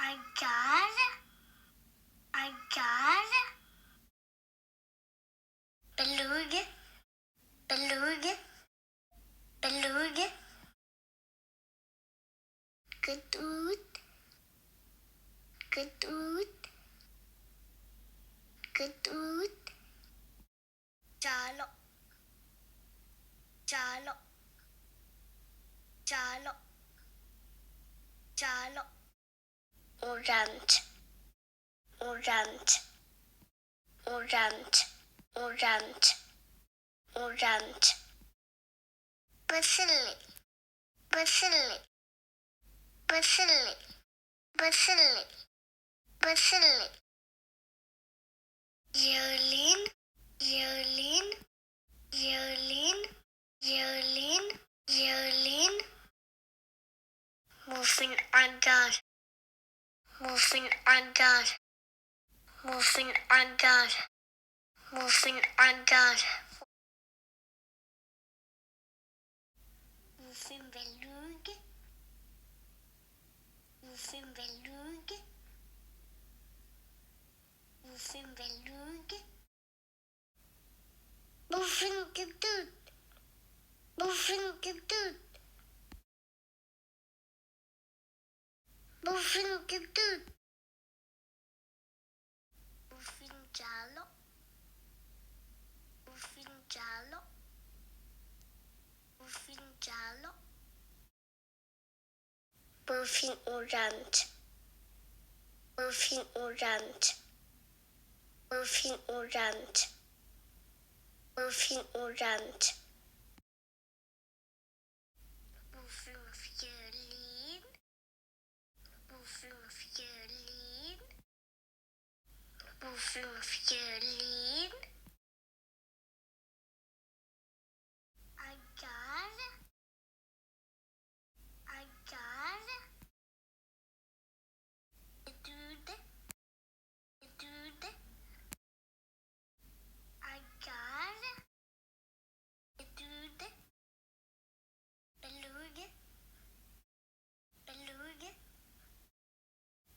cagaar, cagaar, buluug, buluug, buluug, guduud, guduud, guduud, jaallo, jaallo, jaallo, jaallo, orange, orange, orange, orange, orange, basili, basili, basili, basili, basili, violin, violin, violin, violin, violin, muffin cagaar, muffin cagaar, muffin cagaar, muffin cagaar, muffin buluug, muffin buluug, muffin buluug, muffin guduud, muffin guduud, muffin guduud, muffin jaallo, muffin jaallo, muffin jaallo, muffin orange, muffin orange, muffin orange, muffin orange, muffin violin, muffin violin, muffin violin, cagaar, cagaar, guduud, guduud, cagaar, guduud, buluug, buluug,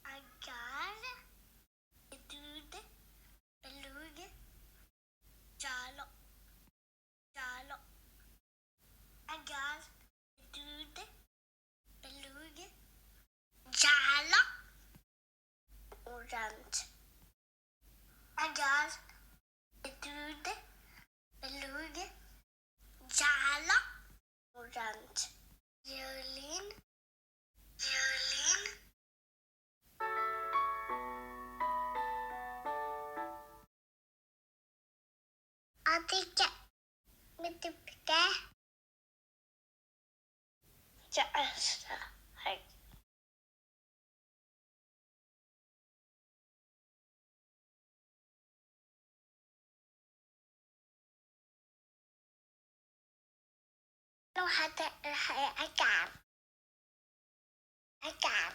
cagaar, guduud, buluug, jaallo, jaallo, cagaar, guduud, buluug, jaallo, orange, cagaar, guduud, buluug, jaallo, orange, violin, violin, adiga midabka jeceshahay, waxaa cagaar, cagaar,